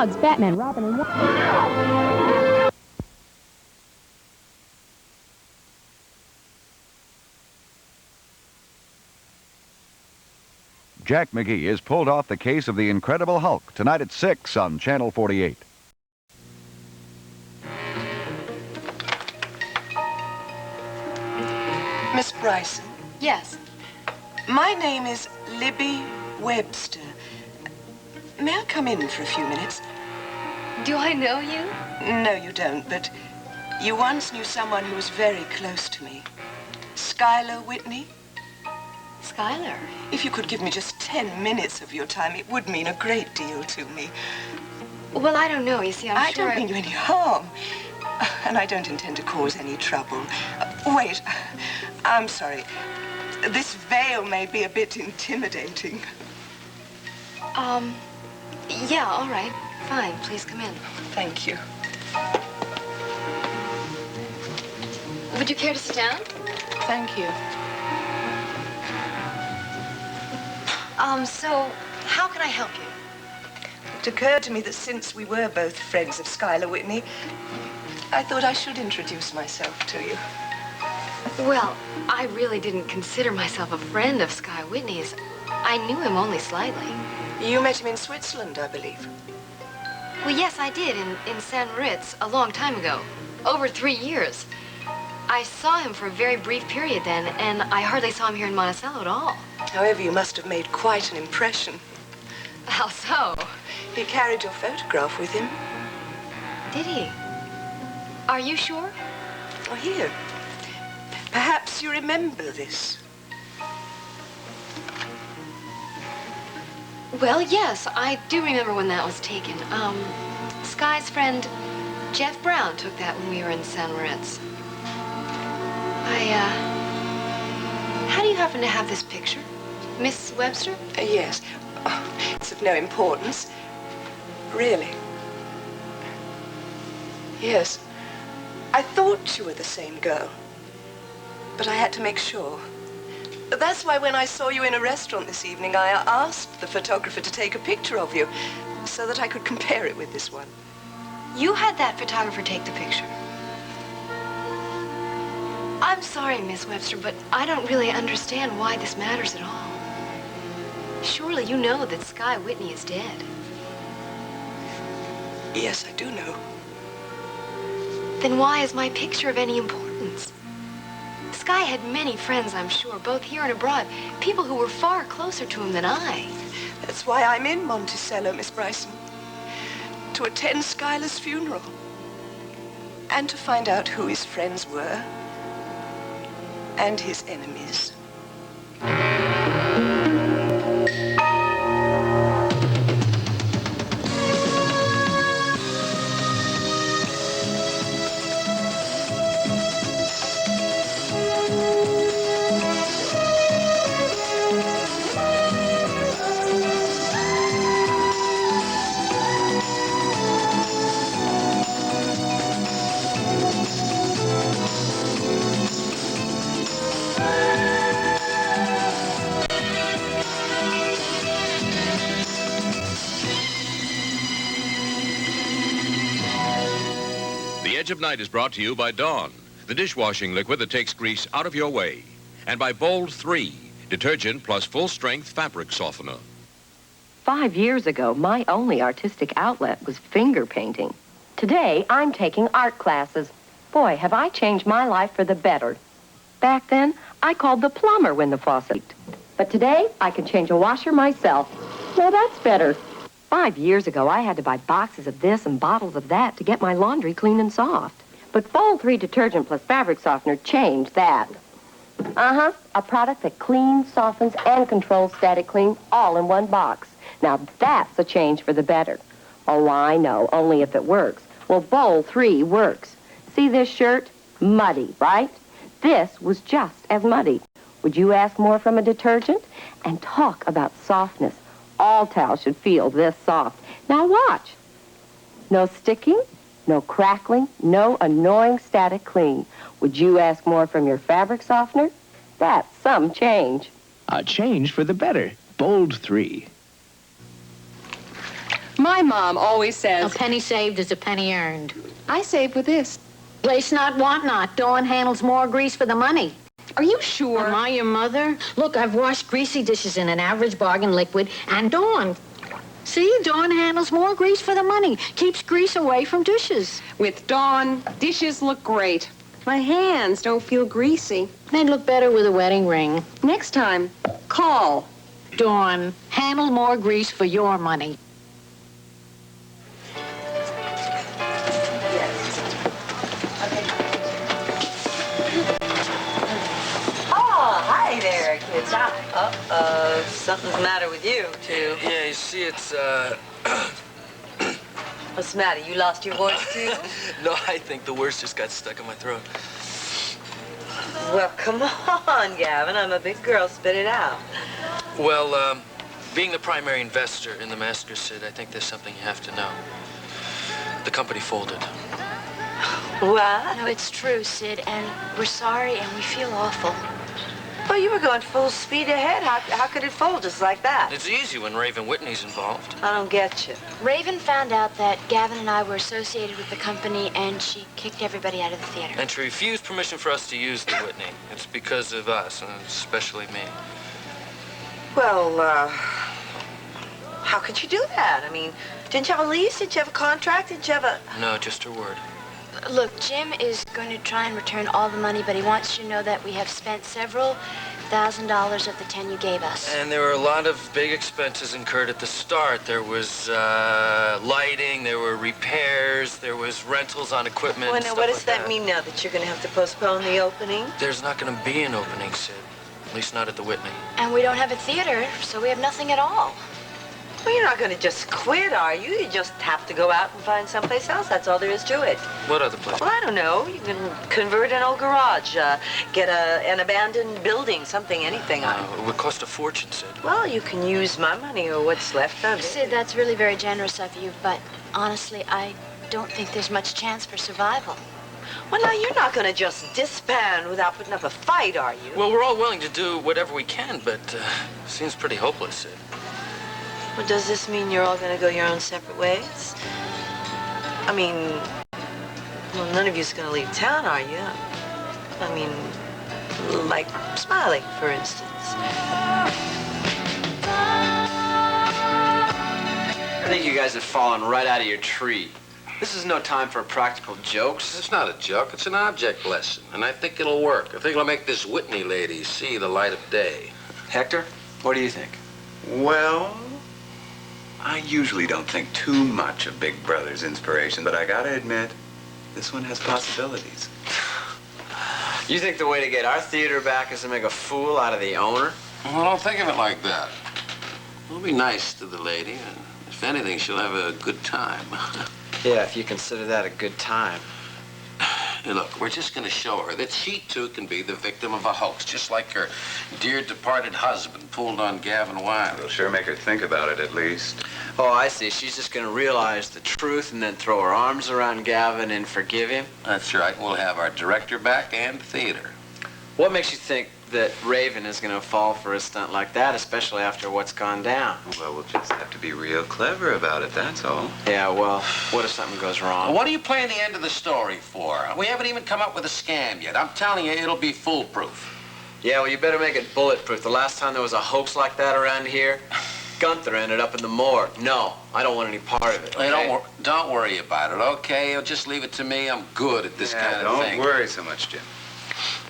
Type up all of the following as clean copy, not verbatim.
dogs, Batman, Robin, and... Jack McGee is pulled off the case of the Incredible Hulk tonight at 6 on Channel 48. Miss Bryson? Yes. My name is Libby Webster. May I come in for a few minutes? Do I know you? No, you don't, but you once knew someone who was very close to me. Schuyler Whitney? Schuyler? If you could give me just 10 minutes of your time, it would mean a great deal to me. Well, I don't know. You see, I don't mean you any harm. And I don't intend to cause any trouble. Wait. I'm sorry. This veil may be a bit intimidating. Yeah, all right. Fine. Please come in. Thank you. Would you care to sit down? Thank you. So, how can I help you? It occurred to me that since we were both friends of Schuyler Whitney, I thought I should introduce myself to you. Well, I really didn't consider myself a friend of Sky Whitney's. I knew him only slightly. You met him in Switzerland, I believe. Well, yes, I did, in San Moritz, a long time ago. Over 3 years. I saw him for a very brief period then, and I hardly saw him here in Monticello at all. However, you must have made quite an impression. How so? He carried your photograph with him. Did he? Are you sure? Oh, here. Perhaps you remember this. Well, yes, I do remember when that was taken. Sky's friend, Jeff Brown, took that when we were in San Moritz. How do you happen to have this picture? Miss Webster? Yes. Oh, it's of no importance. Really. Yes. I thought you were the same girl. But I had to make sure. That's why when I saw you in a restaurant this evening, I asked the photographer to take a picture of you so that I could compare it with this one. You had that photographer take the picture? I'm sorry, Miss Webster, but I don't really understand why this matters at all. Surely you know that Sky Whitney is dead. Yes, I do know. Then why is my picture of any importance? Sky had many friends, I'm sure, both here and abroad, people who were far closer to him than I. That's why I'm in Monticello, Miss Bryson. To attend Schuyler's funeral. And to find out who his friends were. And his enemies. The Edge of Night is brought to you by Dawn, the dishwashing liquid that takes grease out of your way, and by Bold 3, detergent plus full-strength fabric softener. 5 years ago, my only artistic outlet was finger painting. Today, I'm taking art classes. Boy, have I changed my life for the better. Back then, I called the plumber when the faucet leaked. But today, I can change a washer myself. Now that's better. 5 years ago, I had to buy boxes of this and bottles of that to get my laundry clean and soft. But Bold 3 detergent plus fabric softener changed that. A product that cleans, softens, and controls static clean all in one box. Now that's a change for the better. Oh, I know, only if it works. Well, Bold 3 works. See this shirt? Muddy, right? This was just as muddy. Would you ask more from a detergent? And talk about softness. All towels should feel this soft. Now watch. No sticking, no crackling, no annoying static clean. Would you ask more from your fabric softener? That's some change. A change for the better. Bold 3. My mom always says, A penny saved is a penny earned. I save with this. Place not, want not. Dawn handles more grease for the money. Are you sure? Am I your mother? Look, I've washed greasy dishes in an average bargain liquid, and Dawn. See, Dawn handles more grease for the money. Keeps grease away from dishes. With Dawn, dishes look great. My hands don't feel greasy. They'd look better with a wedding ring. Next time, call. Dawn, handle more grease for your money. Hi there, kids. Uh-oh, something's the matter with you, too. Yeah, you see, it's, What's the matter? You lost your voice, too? No, I think the worst just got stuck in my throat. Well, come on, Gavin. I'm a big girl. Spit it out. Well, being the primary investor in the massacre, Sid, I think there's something you have to know. The company folded. What? No, it's true, Sid, and we're sorry and we feel awful. Well, you were going full speed ahead. How could it fold just like that? It's easy when Raven Whitney's involved. I don't get you. Raven found out that Gavin and I were associated with the company, and she kicked everybody out of the theater. And she refused permission for us to use the Whitney. It's because of us, and especially me. Well, how could you do that? I mean, didn't you have a lease? Didn't you have a contract? Didn't you have a... No, just her word. Look, Jim is going to try and return all the money, but he wants you to know that we have spent several $1,000s of the 10 you gave us. And there were a lot of big expenses incurred at the start. There was lighting, there were repairs, there was rentals on equipment. Well, now, what does that mean now, that you're going to have to postpone the opening? There's not going to be an opening, Sid. At least not at the Whitney. And we don't have a theater, so we have nothing at all. Well, you're not going to just quit, are you? You just have to go out and find someplace else. That's all there is to it. What other place? Well, I don't know. You can convert an old garage, get an abandoned building, something, anything. It would cost a fortune, Sid. Well, you can use my money or what's left of it. Sid, that's really very generous of you, but honestly, I don't think there's much chance for survival. Well, now, you're not going to just disband without putting up a fight, are you? Well, we're all willing to do whatever we can, but seems pretty hopeless, Sid. Well, does this mean you're all going to go your own separate ways? I mean, well, none of you's going to leave town, are you? I mean, like Smiley, for instance. I think you guys have fallen right out of your tree. This is no time for practical jokes. It's not a joke. It's an object lesson, and I think it'll work. I think it'll make this Whitney lady see the light of day. Hector, what do you think? Well, I usually don't think too much of Big Brother's inspiration, but I gotta admit, this one has possibilities. You think the way to get our theater back is to make a fool out of the owner? Well, don't think of it like that. We'll be nice to the lady, and if anything, she'll have a good time. Yeah, if you consider that a good time. Hey, look, we're just going to show her that she, too, can be the victim of a hoax, just like her dear departed husband pulled on Gavin Wiley. It'll sure make her think about it, at least. Oh, I see. She's just going to realize the truth and then throw her arms around Gavin and forgive him? That's right. We'll have our director back and theater. What makes you think that Raven is going to fall for a stunt like that, especially after what's gone down? Well, we'll just have to be real clever about it, that's all. Yeah, well, what if something goes wrong? What are you playing the end of the story for? We haven't even come up with a scam yet. I'm telling you, it'll be foolproof. Yeah, well, you better make it bulletproof. The last time there was a hoax like that around here, Gunther ended up in the morgue. No, I don't want any part of it, okay? Hey, don't worry about it, okay? You'll just leave it to me. I'm good at this kind of thing. Don't worry so much, Jim.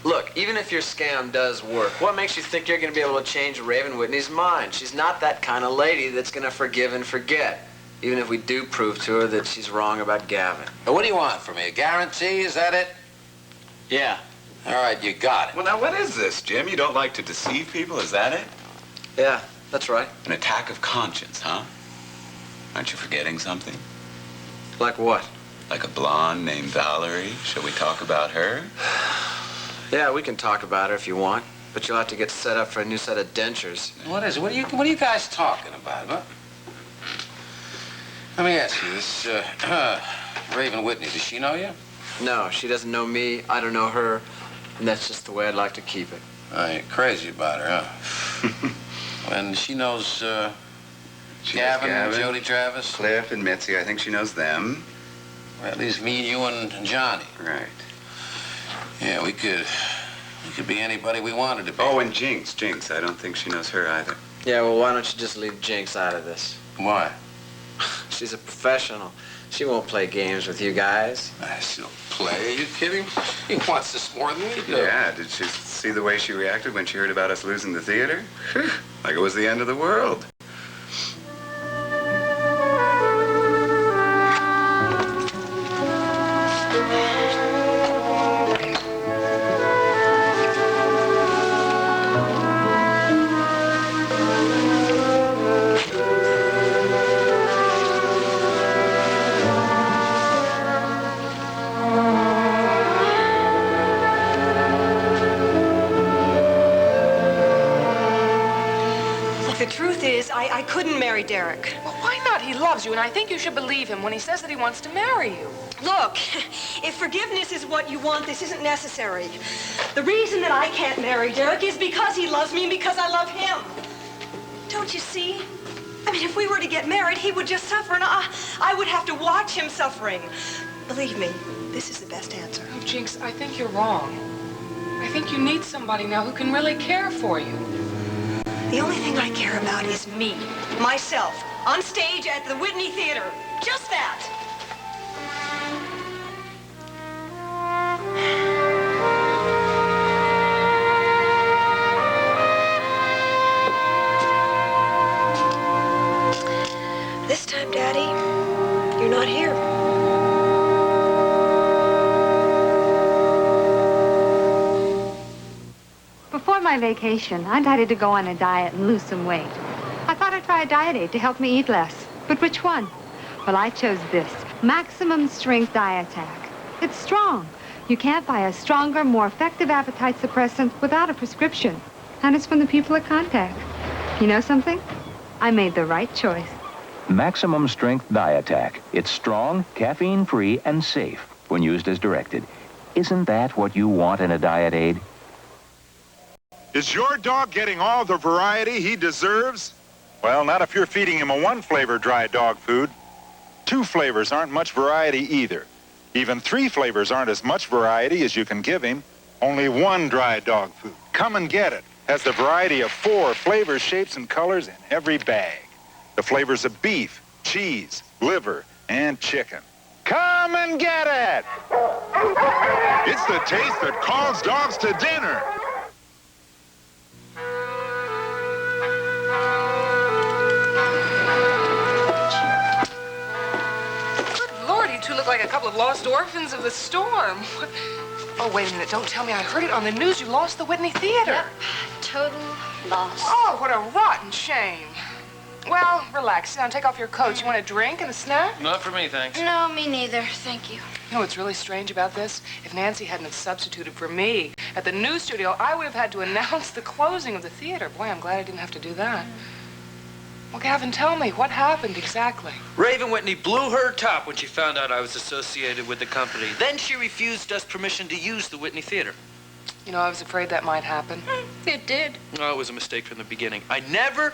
Look, even if your scam does work, what makes you think you're going to be able to change Raven Whitney's mind? She's not that kind of lady that's going to forgive and forget, even if we do prove to her that she's wrong about Gavin. Now, what do you want from me? A guarantee? Is that it? Yeah. All right, you got it. Well, now, what is this, Jim? You don't like to deceive people, is that it? Yeah, that's right. An attack of conscience, huh? Aren't you forgetting something? Like what? Like a blonde named Valerie. Shall we talk about her? Yeah, we can talk about her if you want, but you'll have to get set up for a new set of dentures. What is it? What are you guys talking about, huh? Let me ask you, this Raven Whitney, does she know you? No, she doesn't know me, I don't know her, and that's just the way I'd like to keep it. Oh, you're crazy about her, huh? And she knows She knows Gavin, Jody Travis. Cliff and Mitzi. I think she knows them. Well, at least me, you, and Johnny. Right. Yeah, we could be anybody we wanted to be. Oh, and Jinx. Jinx. I don't think she knows her either. Yeah, well, why don't you just leave Jinx out of this? Why? She's a professional. She won't play games with you guys. She'll play. Are you kidding? He wants this more than we do. Yeah, did you see the way she reacted when she heard about us losing the theater? Like it was the end of the world. The truth is, I couldn't marry Derek. Well, why not? He loves you, and I think you should believe him when he says that he wants to marry you. Look, if forgiveness is what you want, this isn't necessary. The reason that I can't marry Derek is because he loves me and because I love him. Don't you see? I mean, if we were to get married, he would just suffer, and I would have to watch him suffering. Believe me, this is the best answer. Oh, Jinx, I think you're wrong. I think you need somebody now who can really care for you. The only thing I care about is me, myself, on stage at the Whitney Theater. Just that. This time, Daddy, you're not here. Before my vacation, I decided to go on a diet and lose some weight. I thought I'd try a diet aid to help me eat less. But which one? Well, I chose this, Maximum Strength Dietac. It's strong. You can't buy a stronger, more effective appetite suppressant without a prescription. And it's from the people at Contact. You know something? I made the right choice. Maximum Strength Dietac. It's strong, caffeine-free, and safe when used as directed. Isn't that what you want in a diet aid? Is your dog getting all the variety he deserves? Well, not if you're feeding him a one-flavor dry dog food. 2 flavors aren't much variety either. Even 3 flavors aren't as much variety as you can give him. Only 1 dry dog food. Come and get it. Has the variety of 4 flavors, shapes, and colors in every bag. The flavors of beef, cheese, liver, and chicken. Come and get it! It's the taste that calls dogs to dinner. Good Lord, you two look like a couple of lost orphans of the storm. Oh, wait a minute. Don't tell me. I heard it on the news. You lost the Whitney Theater. Yep. Total loss. Oh, what a rotten shame. Well, relax. Sit down, take off your coat. You want a drink and a snack? Not for me, thanks. No, me neither. Thank you. You know what's really strange about this? If Nancy hadn't have substituted for me at the news studio, I would have had to announce the closing of the theater. Boy, I'm glad I didn't have to do that. Well, Gavin, tell me, what happened exactly? Raven Whitney blew her top when she found out I was associated with the company. Then she refused us permission to use the Whitney Theater. You know, I was afraid that might happen. It did. No, it was a mistake from the beginning. I never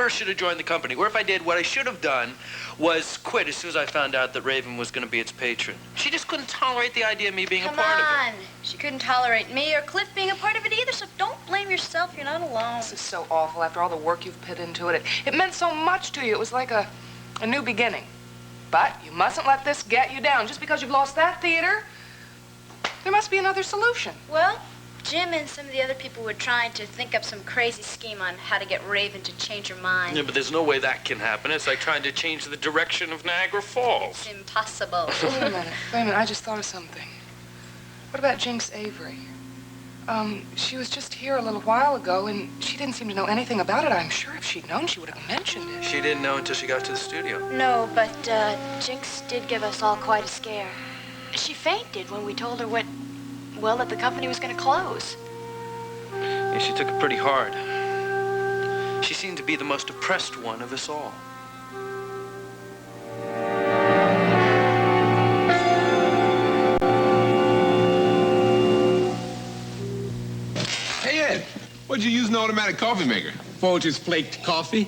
should have joined the company. Or if I did, what I should have done was quit as soon as I found out that Raven was going to be its patron. She just couldn't tolerate the idea of me being a part of it. She couldn't tolerate me or Cliff being a part of it either, so don't blame yourself. You're not alone. This is so awful after all the work you've put into it. It meant so much to you. It was like a new beginning. But you mustn't let this get you down. Just because you've lost that theater, there must be another solution. Well, Jim and some of the other people were trying to think up some crazy scheme on how to get Raven to change her mind. Yeah, but there's no way that can happen. It's like trying to change the direction of Niagara Falls. It's impossible. Wait a minute. I just thought of something. What about Jinx Avery? She was just here a little while ago, and she didn't seem to know anything about it. I'm sure if she'd known, she would have mentioned it. She didn't know until she got to the studio. No, but Jinx did give us all quite a scare. She fainted when we told her that the company was going to close. Yeah, she took it pretty hard. She seemed to be the most oppressed one of us all. Hey, Ed, what'd you use an automatic coffee maker? Folgers flaked coffee?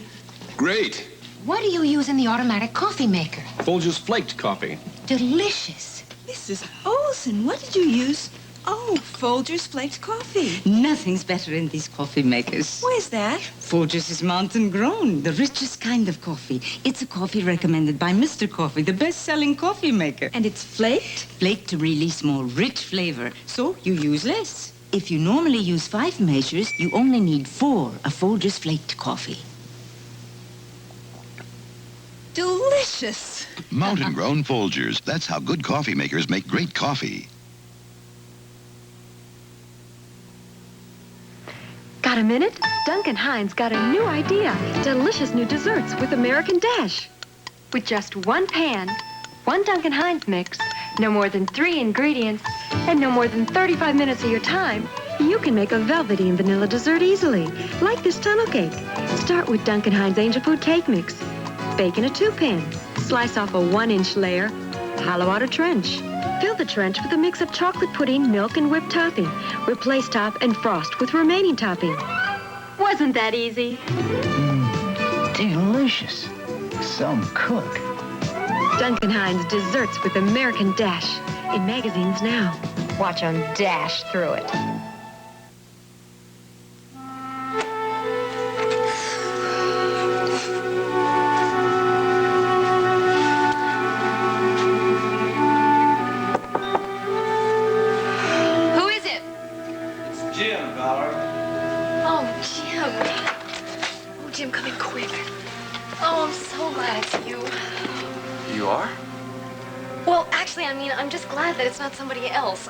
Great. what do you use in the automatic coffee maker? Folgers flaked coffee. Delicious. Mrs. Olson, what did you use? Oh, Folgers flaked coffee. Nothing's better in these coffee makers. Where's that? Folgers is mountain grown, the richest kind of coffee. It's a coffee recommended by Mr. Coffee, the best-selling coffee maker. And it's flaked? Flaked to release more rich flavor, so you use less. If you normally use 5 measures, you only need 4 of Folgers flaked coffee. Delicious. Mountain grown Folgers. That's how good coffee makers make great coffee. Got a minute? Duncan Hines got a new idea. Delicious new desserts with American Dash. With just 1 pan, 1 Duncan Hines mix, no more than 3 ingredients, and no more than 35 minutes of your time, you can make a velvety and vanilla dessert easily, like this tunnel cake. Start with Duncan Hines Angel Food Cake Mix. Bake in a 2-pan. Slice off a 1-inch layer. Hollow out a trench. Fill the trench with a mix of chocolate pudding, milk, and whipped topping. Replace top and frost with remaining topping. Wasn't that easy? Delicious. Some cook. Duncan Hines Desserts with American Dash. In magazines now. Watch them dash through it. Jim, come in quick. Oh, I'm so glad it's you. You are? Well, actually, I mean, I'm just glad that it's not somebody else.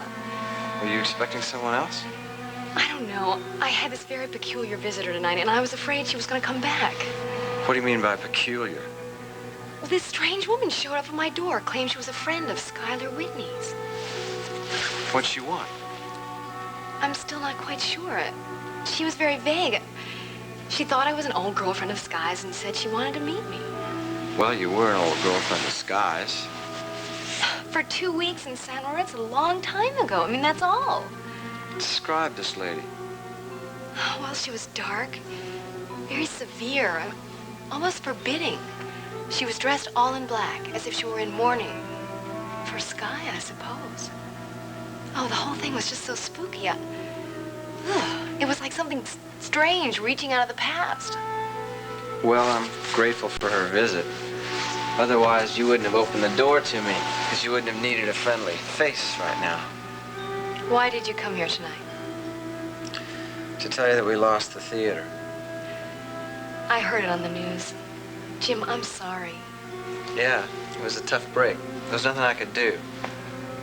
Were you expecting someone else? I don't know. I had this very peculiar visitor tonight, and I was afraid she was going to come back. What do you mean by peculiar? Well, this strange woman showed up at my door, claimed she was a friend of Skylar Whitney's. What'd she want? I'm still not quite sure. She was very vague. She thought I was an old girlfriend of Sky's and said she wanted to meet me. Well, you were an old girlfriend of Sky's. For 2 weeks in San Moritz, a long time ago. I mean, that's all. Describe this lady. Well, she was dark, very severe, almost forbidding. She was dressed all in black, as if she were in mourning. For Sky, I suppose. Oh, the whole thing was just so spooky. It was like something strange reaching out of the past. Well, I'm grateful for her visit. Otherwise, you wouldn't have opened the door to me, because you wouldn't have needed a friendly face right now. Why did you come here tonight? To tell you that we lost the theater. I heard it on the news. Jim, I'm sorry. Yeah, it was a tough break. There was nothing I could do.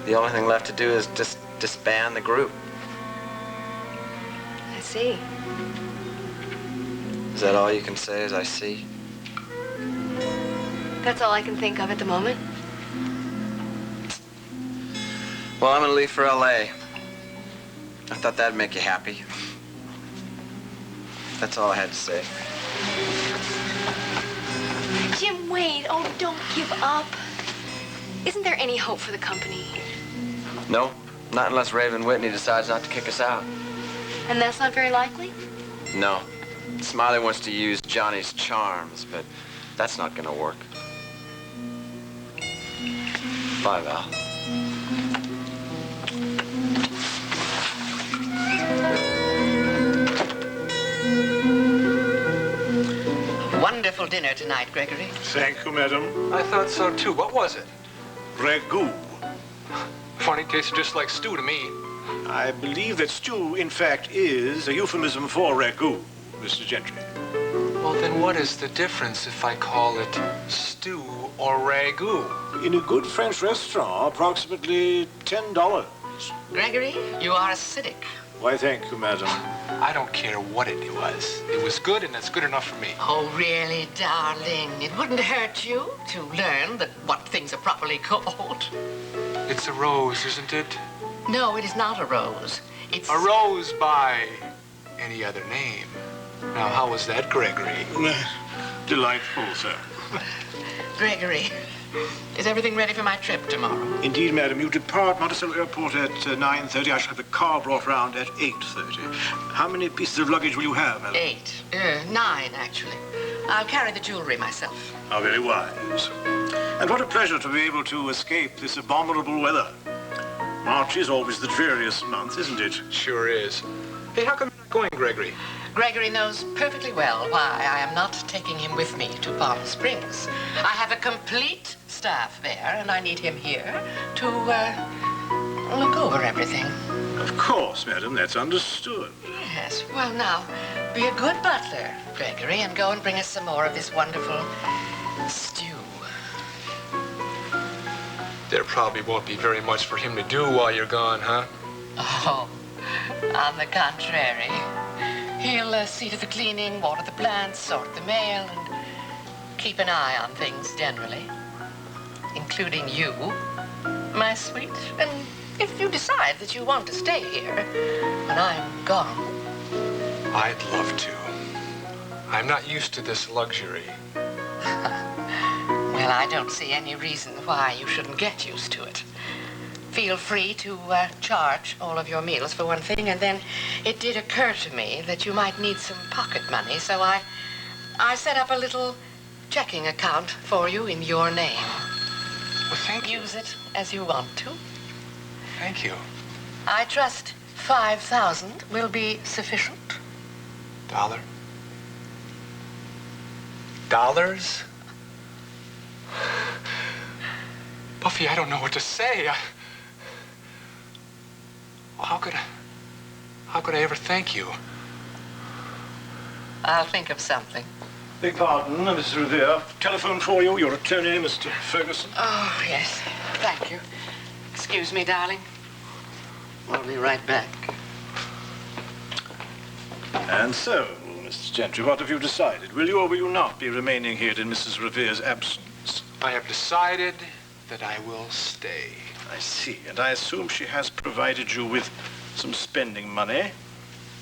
The only thing left to do is just disband the group. I see. Is that all you can say is I see? That's all I can think of at the moment. Well, I'm gonna leave for L.A. I thought that'd make you happy. That's all I had to say. Jim, wait. Oh, don't give up. Isn't there any hope for the company? No, not unless Raven Whitney decides not to kick us out. And that's not very likely? No. Smiley wants to use Johnny's charms, but that's not gonna work. Bye, Val. Wonderful dinner tonight, Gregory. Thank you, madam. I thought so, too. What was it? Ragout. Funny, tasted just like stew to me. I believe that stew, in fact, is a euphemism for ragout, Mr. Gentry. Well, then what is the difference if I call it stew or ragout? In a good French restaurant, approximately $10. Gregory, you are acidic. Why, thank you, madam. I don't care what it was. It was good, and that's good enough for me. Oh, really, darling? It wouldn't hurt you to learn that what things are properly called. It's a rose, isn't it? No, it is not a rose. It's a rose by any other name. Now, how was that, Gregory? Delightful, sir. Gregory, Is everything ready for my trip tomorrow? Indeed, madam. You depart Monticello Airport at 9:30. I shall have the car brought round at 8:30. How many pieces of luggage will you have, madam? 9, actually. I'll carry the jewelry myself. How very wise. And what a pleasure to be able to escape this abominable weather. March is always the dreariest month, isn't it? Sure is. Hey, how come you're not going, Gregory? Gregory knows perfectly well why I am not taking him with me to Palm Springs. I have a complete staff there, and I need him here to, look over everything. Of course, madam. That's understood. Yes. Well, now, be a good butler, Gregory, and go and bring us some more of this wonderful stew. There probably won't be very much for him to do while you're gone, huh? Oh, on the contrary. He'll see to the cleaning, water the plants, sort the mail, and keep an eye on things generally, including you, my sweet. And if you decide that you want to stay here when I'm gone. I'd love to. I'm not used to this luxury. Well, I don't see any reason why you shouldn't get used to it. Feel free to charge all of your meals for one thing, and then it did occur to me that you might need some pocket money, so I set up a little checking account for you in your name. Well, thank you. Use it as you want to. Thank you. I trust 5,000 will be sufficient. Dollars? Buffy, I don't know what to say. How could I ever thank you? I'll think of something. Beg pardon, Mrs. Revere. Telephone for you. Your attorney, Mr. Ferguson. Oh, yes. Thank you. Excuse me, darling. I'll be right back. And so, Mr. Gentry, what have you decided? Will you or will you not be remaining here in Mrs. Revere's absence? I have decided that I will stay. I see. And I assume she has provided you with some spending money?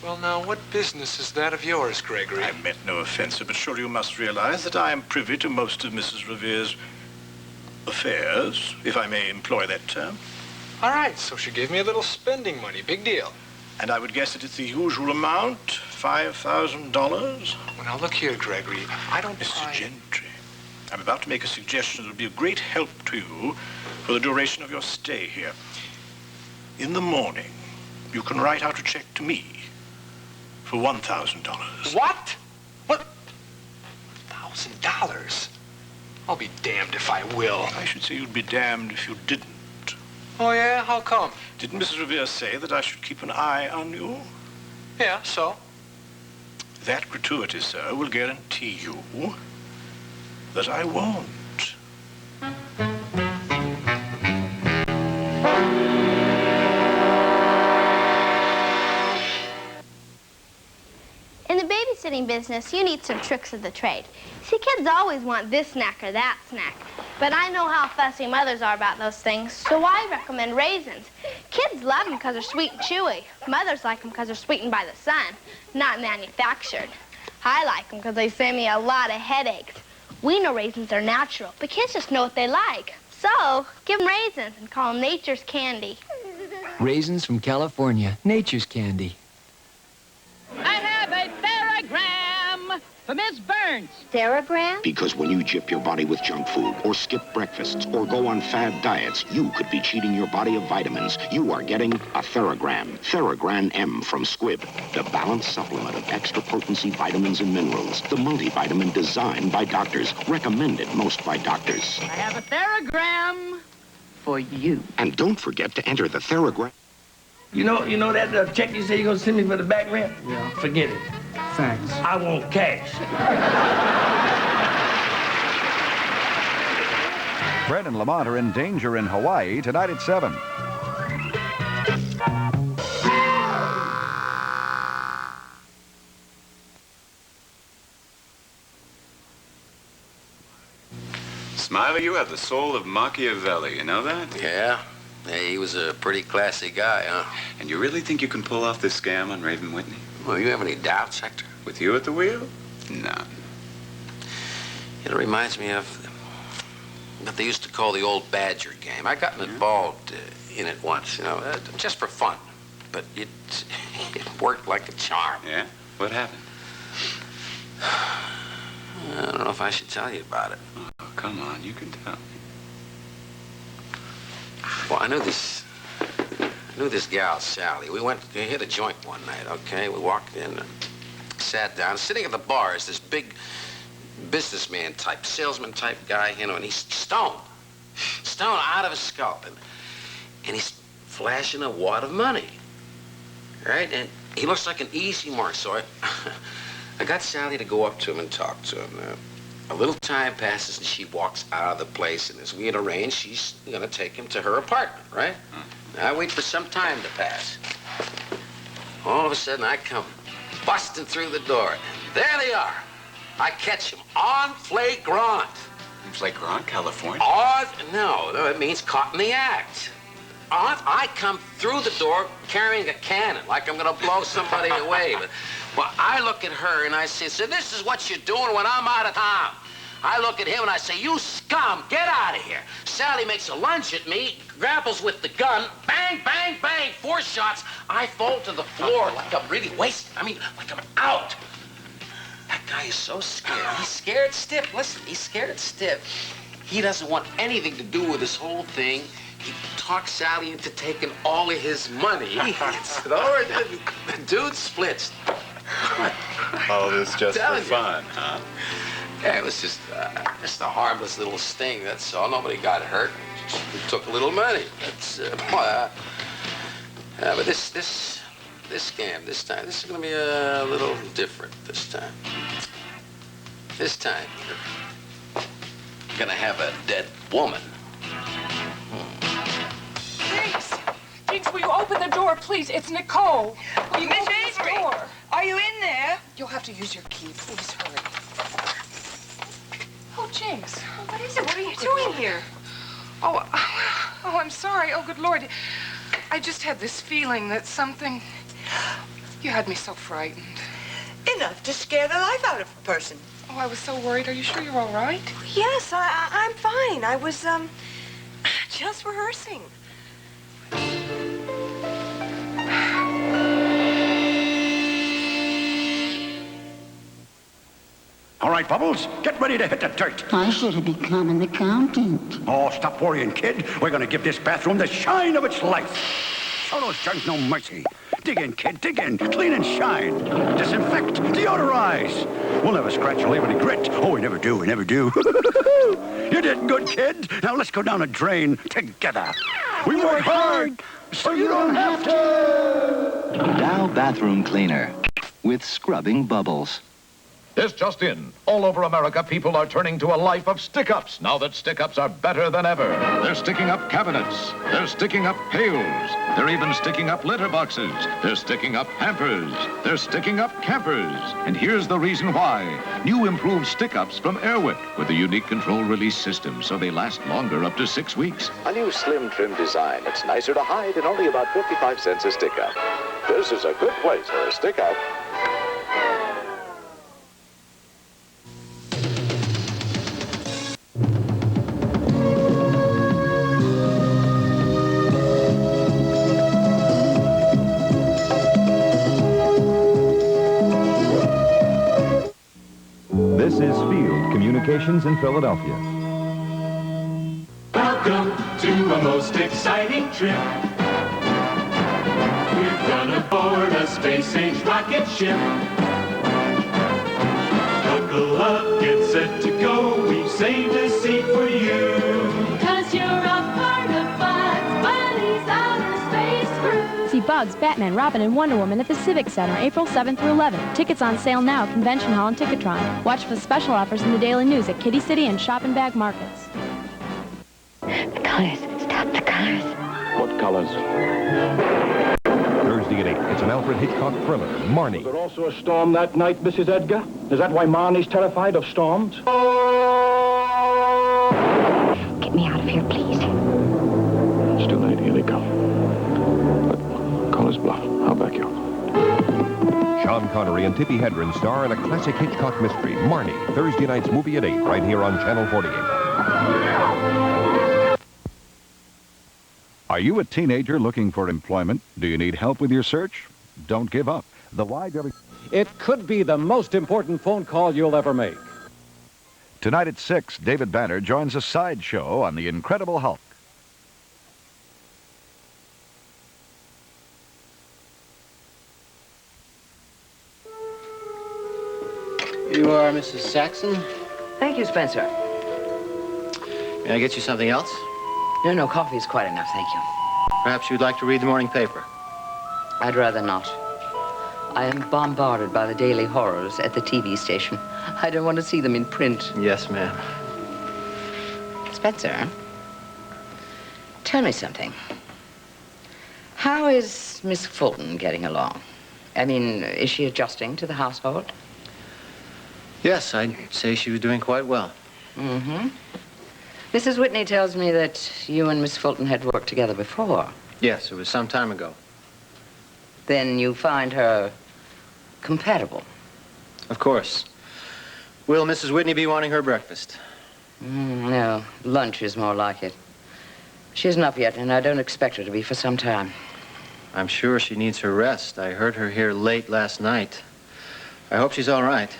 Well, now, what business is that of yours, Gregory? I meant no offense, but surely you must realize that I am privy to most of Mrs. Revere's affairs, if I may employ that term. All right, so she gave me a little spending money. Big deal. And I would guess that it's the usual amount, $5,000? Well, now, look here, Gregory. I don't... Mr. Gentry, I'm about to make a suggestion that will be a great help to you for the duration of your stay here. In the morning, you can write out a check to me for $1,000. What? What? $1,000? I'll be damned if I will. I should say you'd be damned if you didn't. Oh, yeah? How come? Didn't Mrs. Revere say that I should keep an eye on you? Yeah, so? That gratuity, sir, will guarantee you that I won't. In the babysitting business, you need some tricks of the trade. See, kids always want this snack or that snack. But I know how fussy mothers are about those things, so I recommend raisins. Kids love them because they're sweet and chewy. Mothers like them because they're sweetened by the sun, not manufactured. I like them because they save me a lot of headaches. We know raisins are natural, but kids just know what they like. So, give them raisins and call them nature's candy. Raisins from California, nature's candy. I have a Theragram for Miss Burns. Theragram? Because when you gyp your body with junk food, or skip breakfasts, or go on fad diets, you could be cheating your body of vitamins. You are getting a Theragram. Theragran M from Squib, the balanced supplement of extra potency vitamins and minerals. The multivitamin designed by doctors, recommended most by doctors. I have a Theragram for you. And don't forget to enter the Theragram. You know that check you say you're gonna send me for the back rent? Yeah. Forget it. Thanks. I want cash. Fred and Lamont are in danger in Hawaii tonight at 7. Smiley, you have the soul of Machiavelli, you know that? Yeah. Hey, he was a pretty classy guy, huh? And you really think you can pull off this scam on Raven Whitney? Well, you have any doubts, Hector? With you at the wheel? None. It reminds me of what they used to call the old Badger game. I got involved in it once, you know, just for fun. But it worked like a charm. Yeah? What happened? I don't know if I should tell you about it. Oh, come on, you can tell. Well, I knew this gal, Sally. We hit a joint one night, okay? We walked in, sat down. Sitting at the bar is this big businessman type, salesman type guy, you know, and he's stoned out of his skull. And he's flashing a wad of money, right? And he looks like an easy mark, so I got Sally to go up to him and talk to him. A little time passes, and she walks out of the place, and as we had arranged, she's gonna take him to her apartment, right? I wait for some time to pass. All of a sudden, I come busting through the door. There they are. I catch them on flagrant. Flagrant, California? No, it means caught in the act. I come through the door carrying a cannon, like I'm gonna blow somebody away. But, well, I look at her and I say, so this is what you're doing when I'm out of town. I look at him and I say, you scum, get out of here. Sally makes a lunge at me, grapples with the gun, bang, bang, bang, 4 shots. I fall to the floor like I'm really wasted. I mean, like I'm out. That guy is so scared. He's scared stiff. Listen, he's scared stiff. He doesn't want anything to do with this whole thing. He talked Sally into taking all of his money. The dude splits. All this just for fun, huh? Yeah, it was just a harmless little sting, that's all. Nobody got hurt. We took a little money. That's, but this scam, this time, this is gonna be a little different this time. This time, you're gonna have a dead woman. Jinx, will you open the door, please? It's Nicole. Will you Miss open Avery, the door? are you in there? You'll have to use your key. Please hurry. Oh, Jinx. What is it? What are you doing here? Oh, I'm sorry. Oh, good Lord. I just had this feeling that something... You had me so frightened. Enough to scare the life out of a person. Oh, I was so worried. Are you sure you're all right? Yes, I'm fine. I was, just rehearsing. All right, Bubbles, get ready to hit the dirt. I should have become an accountant. Oh, stop worrying, kid. We're going to give this bathroom the shine of its life. Show those germs no mercy. Dig in, kid, dig in. Clean and shine. Disinfect, deodorize. We'll never scratch or leave any grit. Oh, we never do, we never do. You did good, kid. Now let's go down a drain together. We work hard, so you don't have to. Dow Bathroom Cleaner with scrubbing bubbles. This just in. All over America, people are turning to a life of stick-ups now that stick-ups are better than ever. They're sticking up cabinets. They're sticking up pails. They're even sticking up litter boxes. They're sticking up hampers. They're sticking up campers. And here's the reason why. New improved stick-ups from Airwick with a unique control release system so they last longer, up to 6 weeks. A new slim trim design. It's nicer to hide and only about 55 cents a stick-up. This is a good place for a stick-up. This is Field Communications in Philadelphia. Welcome to a most exciting trip. We're gonna board a space-age rocket ship. Buckle up, get set to go. We've saved a seat for you. 'Cause you're a part of Bugs Bunny's outer space crew. See Bugs, Batman, Robin, and Wonder Woman at the Civic Center, April 7th through 11th. Tickets on sale now at Convention Hall and Ticketron. Watch for special offers in the Daily News at Kitty City and Shop and Bag Markets. The colors. Stop the colors. What colors? Thursday at 8. It's an Alfred Hitchcock thriller, Marnie. Was there also a storm that night, Mrs. Edgar? Is that why Marnie's terrified of storms? Get me out of here, please. It's too late. Here they come. Colors bluff. I'll back you up. Sean Connery and Tippi Hedren star in a classic Hitchcock mystery, Marnie. Thursday night's movie at 8, right here on Channel 48. Are you a teenager looking for employment? Do you need help with your search? Don't give up. The YW... It could be the most important phone call you'll ever make. Tonight at 6, David Banner joins a sideshow on The Incredible Hulk. You are Mrs. Saxon? Thank you, Spencer. May I get you something else? No, coffee is quite enough, thank you. Perhaps you'd like to read the morning paper. I'd rather not. I am bombarded by the daily horrors at the TV station. I don't want to see them in print. Yes, ma'am. Spencer, tell me something. How is Miss Fulton getting along? I mean, is she adjusting to the household? Yes, I'd say she was doing quite well. Mm-hmm. Mrs. Whitney tells me that you and Miss Fulton had worked together before. Yes, it was some time ago. Then you find her compatible? Of course. Will Mrs. Whitney be wanting her breakfast? No, lunch is more like it. She isn't up yet, and I don't expect her to be for some time. I'm sure she needs her rest. I heard her here late last night. I hope she's all right.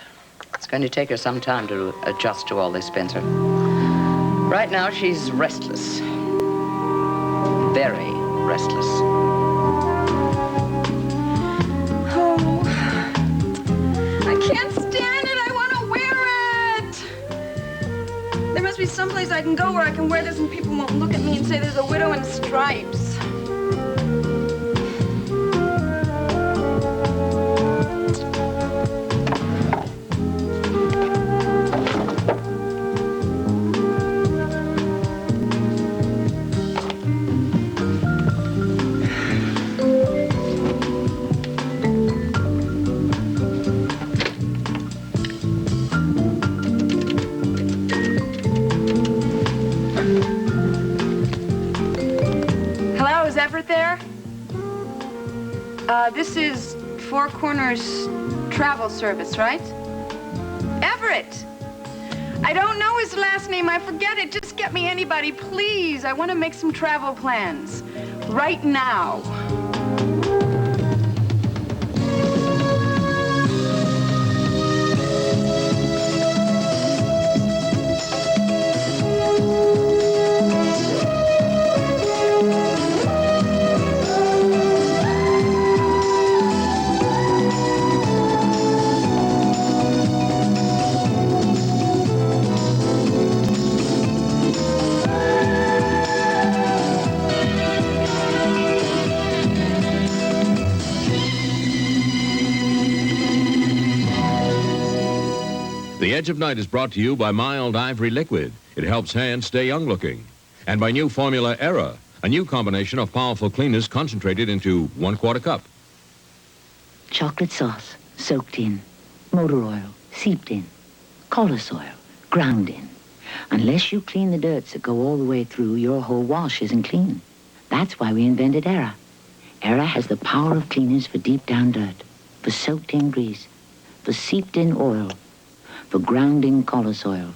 It's going to take her some time to adjust to all this, Spencer. Right now, she's restless. Very restless. Oh, I can't stand it. I want to wear it. There must be someplace I can go where I can wear this and people won't look at me and say there's a widow in stripes. This is Four Corners Travel Service, right? Everett! I don't know his last name. I forget it. Just get me anybody, please. I want to make some travel plans. Right now. The Edge of Night is brought to you by Mild Ivory Liquid. It helps hands stay young-looking. And by new formula Era, a new combination of powerful cleaners concentrated into 1/4 cup. Chocolate sauce, soaked in. Motor oil, seeped in. Colloid oil, ground in. Unless you clean the dirts that go all the way through, your whole wash isn't clean. That's why we invented Era. Era has the power of cleaners for deep-down dirt, for soaked-in grease, for seeped-in oil, for ground-in colloid oil.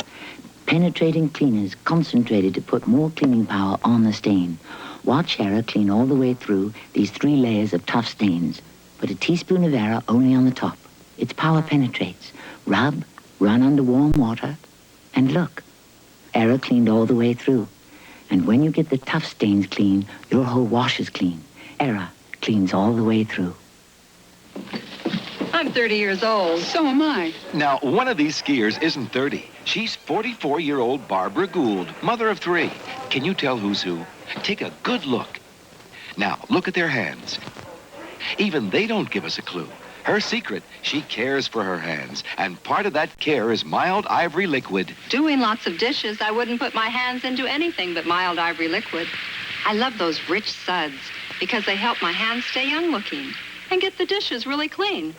Penetrating cleaners concentrated to put more cleaning power on the stain. Watch Era clean all the way through these 3 layers of tough stains. Put a teaspoon of Era only on the top. Its power penetrates. Rub, run under warm water, and look. Era cleaned all the way through. And when you get the tough stains clean, your whole wash is clean. Era cleans all the way through. I'm 30 years old. So am I. Now, one of these skiers isn't 30. She's 44-year-old Barbara Gould, mother of 3. Can you tell who's who? Take a good look. Now, look at their hands. Even they don't give us a clue. Her secret, she cares for her hands, and part of that care is Mild Ivory Liquid. Doing lots of dishes, I wouldn't put my hands into anything but Mild Ivory Liquid. I love those rich suds because they help my hands stay young-looking and get the dishes really clean.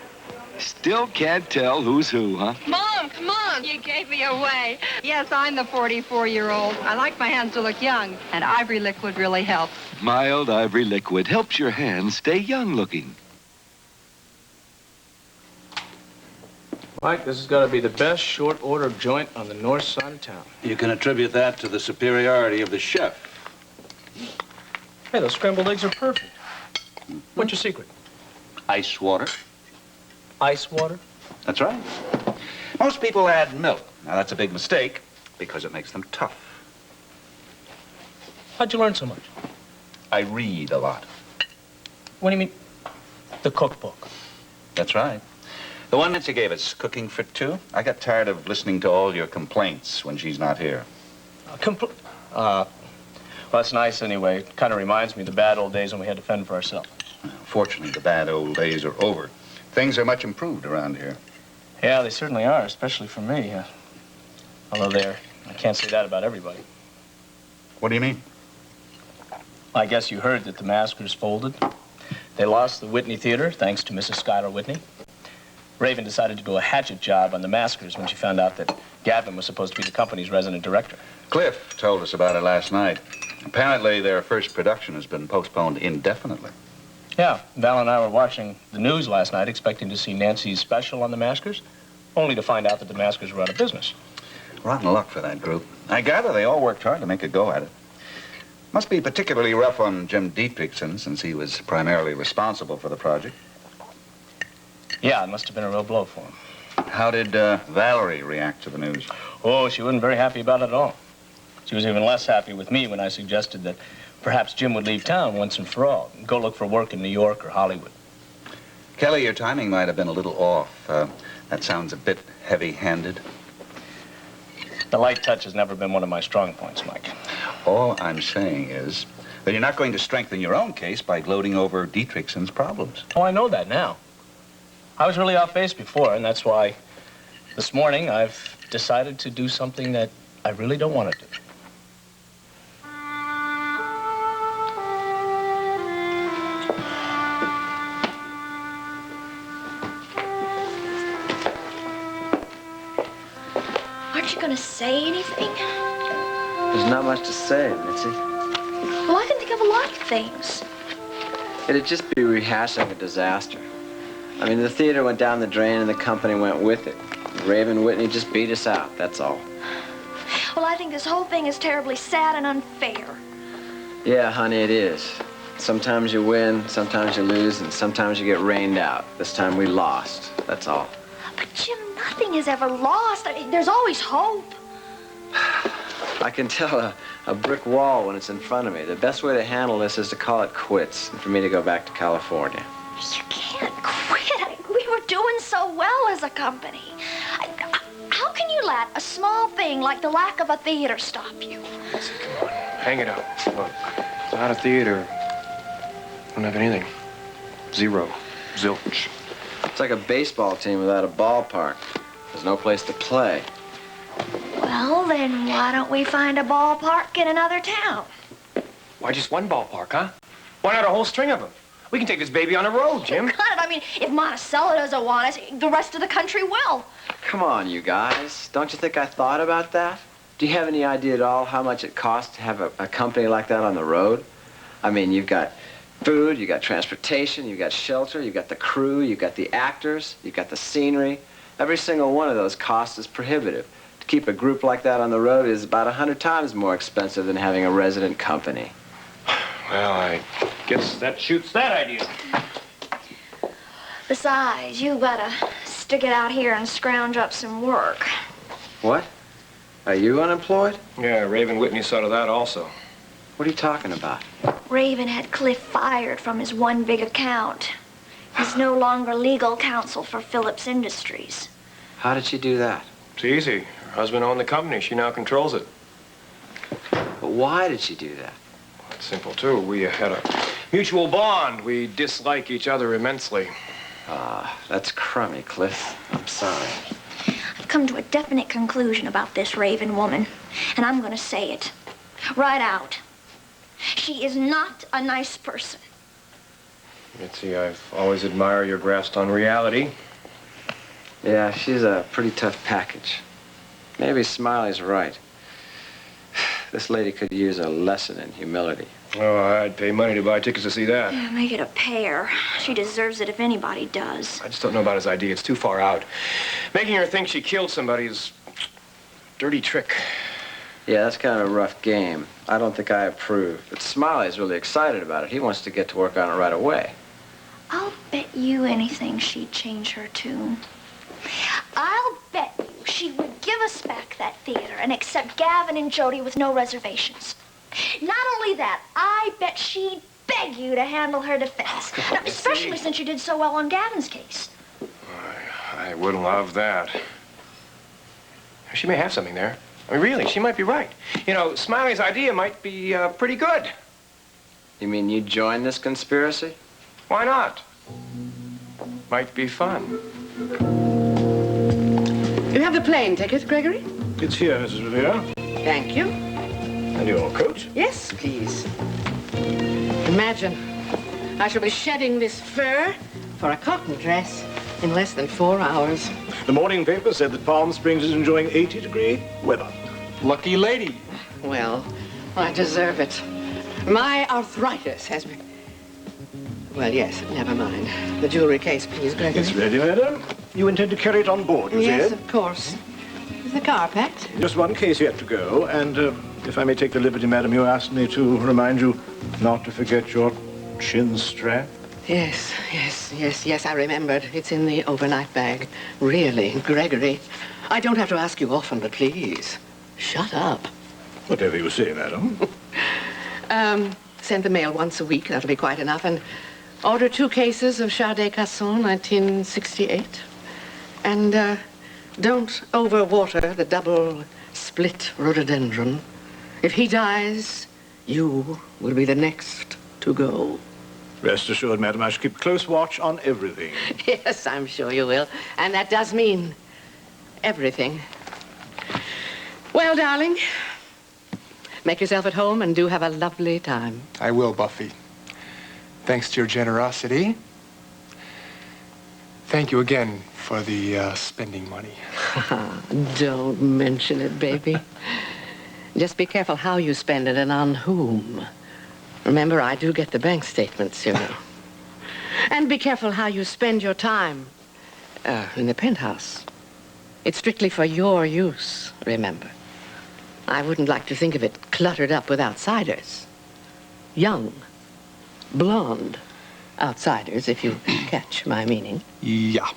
Still can't tell who's who, huh? Mom, come on. You gave me away. Yes, I'm the 44-year-old. I like my hands to look young, and Ivory Liquid really helps. Mild Ivory Liquid helps your hands stay young-looking. Mike, this has got to be the best short order joint on the north side of town. You can attribute that to the superiority of the chef. Hey, those scrambled eggs are perfect. What's your secret? Ice water. Ice water? That's right. Most people add milk. Now, that's a big mistake because it makes them tough. How'd you learn so much? I read a lot. What do you mean? The cookbook. That's right. The one Nancy gave us, Cooking for Two. I got tired of listening to all your complaints when she's not here. Well, that's nice anyway. It kind of reminds me of the bad old days when we had to fend for ourselves. Fortunately, the bad old days are over. Things are much improved around here. Yeah, they certainly are, especially for me. Although I can't say that about everybody. What do you mean? I guess you heard that the Maskers folded. They lost the Whitney Theater, thanks to Mrs. Schuyler Whitney. Raven decided to do a hatchet job on the Maskers when she found out that Gavin was supposed to be the company's resident director. Cliff told us about it last night. Apparently, their first production has been postponed indefinitely. Yeah, Val and I were watching the news last night, expecting to see Nancy's special on the Maskers, only to find out that the Maskers were out of business. Rotten luck for that group. I gather they all worked hard to make a go at it. Must be particularly rough on Jim Dietrichson, since he was primarily responsible for the project. Yeah, it must have been a real blow for him. How did Valerie react to the news? Oh, she wasn't very happy about it at all. She was even less happy with me when I suggested that perhaps Jim would leave town once and for all, and go look for work in New York or Hollywood. Kelly, your timing might have been a little off. That sounds a bit heavy-handed. The light touch has never been one of my strong points, Mike. All I'm saying is that you're not going to strengthen your own case by gloating over Dietrichson's problems. Oh, I know that now. I was really off base before, and that's why this morning I've decided to do something that I really don't want to do. Aren't you going to say anything? There's not much to say, Mitzi. Well, I can think of a lot of things. It'd just be rehashing a disaster. I mean, the theater went down the drain and the company went with it. Raven Whitney just beat us out, that's all. Well, I think this whole thing is terribly sad and unfair. Yeah, honey, it is. Sometimes you win, sometimes you lose, and sometimes you get rained out. This time we lost, that's all. But, Jim, nothing is ever lost. I mean, there's always hope. I can tell a brick wall when it's in front of me. The best way to handle this is to call it quits and for me to go back to California. You can't quit. We were doing so well as a company. How can you let a small thing like the lack of a theater stop you? Come on, hang it up. Look, without a theater, we don't have anything. Zero. Zilch. It's like a baseball team without a ballpark. There's no place to play. Well, then why don't we find a ballpark in another town? Why just one ballpark, huh? Why not a whole string of them? We can take this baby on a road, Jim. God, I mean, if Monticello doesn't want us, the rest of the country will. Come on, you guys. Don't you think I thought about that? Do you have any idea at all how much it costs to have a company like that on the road? I mean, you've got food, you've got transportation, you've got shelter, you've got the crew, you've got the actors, you've got the scenery. Every single one of those costs is prohibitive. To keep a group like that on the road is about 100 times more expensive than having a resident company. Well, I guess that shoots that idea. Besides, you gotta stick it out here and scrounge up some work. What? Are you unemployed? Yeah, Raven Whitney saw to that also. What are you talking about? Raven had Cliff fired from his one big account. He's no longer legal counsel for Phillips Industries. How did she do that? It's easy. Her husband owned the company. She now controls it. But why did she do that? It's simple, too. We had a mutual bond. We dislike each other immensely. Ah, that's crummy, Cliff. I'm sorry. I've come to a definite conclusion about this Raven woman, and I'm gonna say it right out. She is not a nice person. Mitzi, I've always admired your grasp on reality. Yeah, she's a pretty tough package. Maybe Smiley's right. This lady could use a lesson in humility. Oh, I'd pay money to buy tickets to see that. Yeah, make it a pair. She deserves it if anybody does. I just don't know about his idea. It's too far out. Making her think she killed somebody is a dirty trick. Yeah, that's kind of a rough game. I don't think I approve. But Smiley's really excited about it. He wants to get to work on it right away. I'll bet you anything she'd change her tune. I'll bet you she would give us back that theater and accept Gavin and Jody with no reservations. Not only that, I bet she'd beg you to handle her defense. Now, especially since you did so well on Gavin's case. I would love that. She may have something there. I mean, really, she might be right. You know, Smiley's idea might be pretty good. You mean you'd join this conspiracy? Why not? Might be fun. You have the plane ticket, Gregory? It's here, Mrs. Revere. Thank you. And your coat? Yes, please. Imagine, I shall be shedding this fur for a cotton dress in less than 4 hours. The morning paper said that Palm Springs is enjoying 80-degree weather. Lucky lady. Well, I deserve it. My arthritis has been... Well, yes, never mind. The jewelry case, please, Gregory. It's ready, madam. You intend to carry it on board, you Yes, said? of course. Is the car packed? Just one case yet to go, and if I may take the liberty, madam, you asked me to remind you not to forget your chin strap. Yes, I remembered. It's in the overnight bag. Really, Gregory, I don't have to ask you often, but please, shut up. Whatever you say, madam. Send the mail once a week. That'll be quite enough. And order 2 cases of Chardonnay Casson, 1968. And don't overwater the double-split rhododendron. If he dies, you will be the next to go. Rest assured, madam, I shall keep close watch on everything. Yes, I'm sure you will. And that does mean everything. Well, darling, make yourself at home and do have a lovely time. I will, Buffy. Thanks to your generosity. Thank you again for the spending money. Don't mention it, baby. Just be careful how you spend it and on whom. Remember, I do get the bank statements, you know. And be careful how you spend your time in the penthouse. It's strictly for your use, remember. I wouldn't like to think of it cluttered up with outsiders. Young, blonde outsiders, if you catch my meaning. Yeah.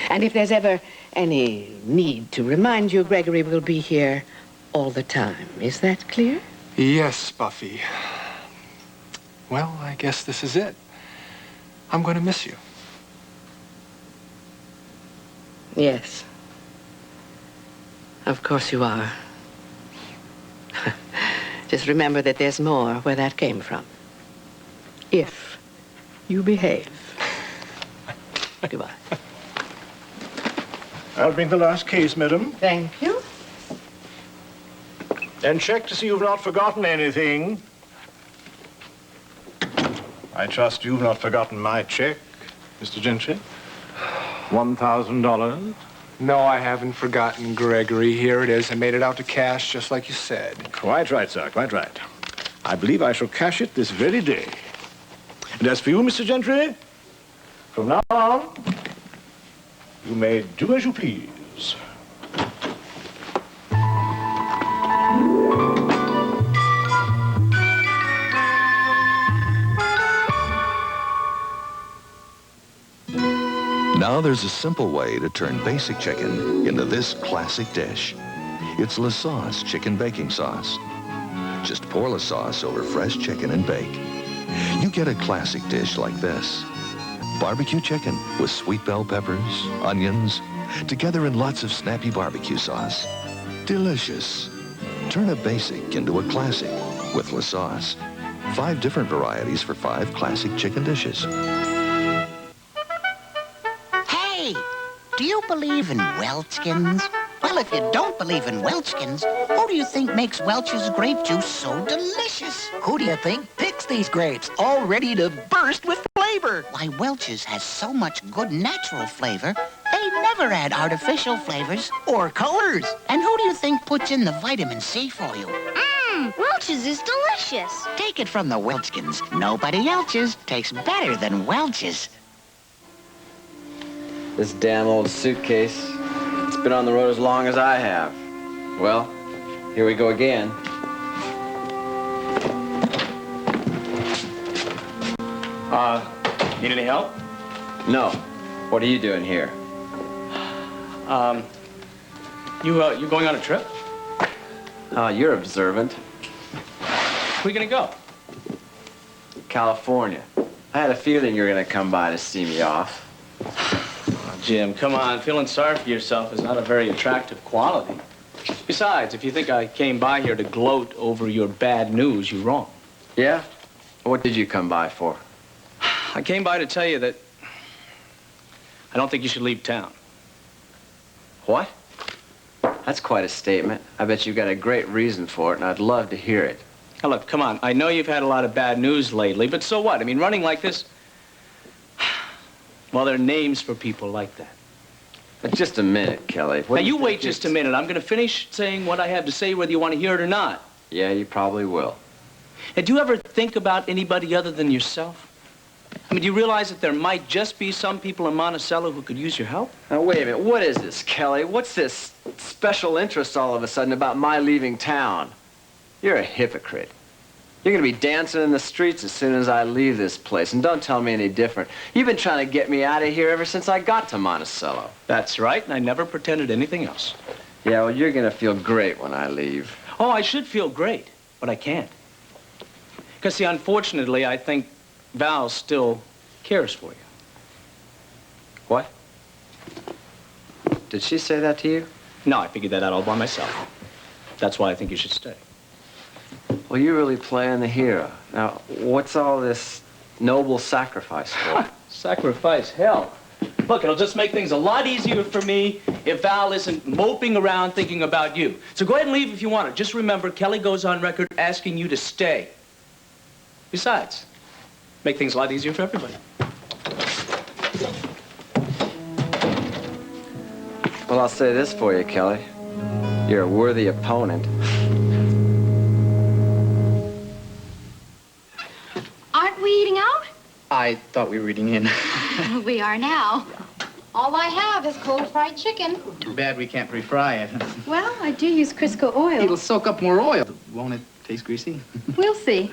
And if there's ever any need to remind you, Gregory will be here all the time. Is that clear? Yes, Buffy. Well, I guess this is it. I'm going to miss you. Yes. Of course you are. Just remember that there's more where that came from. If you behave. Goodbye. I'll bring the last case, madam. Thank you. And check to see you've not forgotten anything. I trust you've not forgotten my check, Mr. Gentry. $1,000. No, I haven't forgotten, Gregory. Here it is. I made it out to cash just like you said. Quite right, sir, quite right. I believe I shall cash it this very day. And as for you, Mr. Gentry, from now on, you may do as you please. Now there's a simple way to turn basic chicken into this classic dish. It's La Sauce chicken baking sauce. Just pour La Sauce over fresh chicken and bake. You get a classic dish like this. Barbecue chicken with sweet bell peppers, onions, together in lots of snappy barbecue sauce. Delicious. Turn a basic into a classic with La Sauce. 5 different varieties for 5 classic chicken dishes. Hey, do you believe in Welchkins? Well, if you don't believe in Welchkins, who do you think makes Welch's grape juice so delicious? Who do you think picks these grapes all ready to burst with flavor? Why, Welch's has so much good natural flavor, they never add artificial flavors or colors. And who do you think puts in the vitamin C for you? Welch's is delicious. Take it from the Welchkins. Nobody else's tastes better than Welch's. This damn old suitcase. It's been on the road as long as I have. Well, here we go again. Need any help? No. What are you doing here? You going on a trip? Oh, you're observant. Where are you gonna go? California. I had a feeling you were gonna come by to see me off. Oh, Jim, come on. Feeling sorry for yourself is not a very attractive quality. Besides, if you think I came by here to gloat over your bad news, you're wrong. Yeah? What did you come by for? I came by to tell you that I don't think you should leave town. What? That's quite a statement. I bet you've got a great reason for it, and I'd love to hear it. Now, look, come on. I know you've had a lot of bad news lately, but so what? I mean, running like this... Well, there are names for people like that. But just a minute, Kelly. Now, you wait just a minute. I'm going to finish saying what I have to say, whether you want to hear it or not. Yeah, you probably will. And do you ever think about anybody other than yourself? I mean, do you realize that there might just be some people in Monticello who could use your help? Now, wait a minute. What is this, Kelly? What's this special interest all of a sudden about my leaving town? You're a hypocrite. You're going to be dancing in the streets as soon as I leave this place. And don't tell me any different. You've been trying to get me out of here ever since I got to Monticello. That's right, and I never pretended anything else. Yeah, well, you're going to feel great when I leave. Oh, I should feel great, but I can't. Because, see, unfortunately, I think Val still cares for you. What? Did she say that to you? No, I figured that out all by myself. That's why I think you should stay. Well, you're really playing the hero. Now, what's all this noble sacrifice for? Sacrifice? Hell. Look, it'll just make things a lot easier for me if Val isn't moping around thinking about you. So go ahead and leave if you want to. Just remember, Kelly goes on record asking you to stay. Besides, make things a lot easier for everybody. Well, I'll say this for you, Kelly. You're a worthy opponent. Aren't we eating out? I thought we were eating in. We are now. All I have is cold fried chicken. Too bad we can't refry it. Well, I do use Crisco oil. It'll soak up more oil. Won't it taste greasy? We'll see.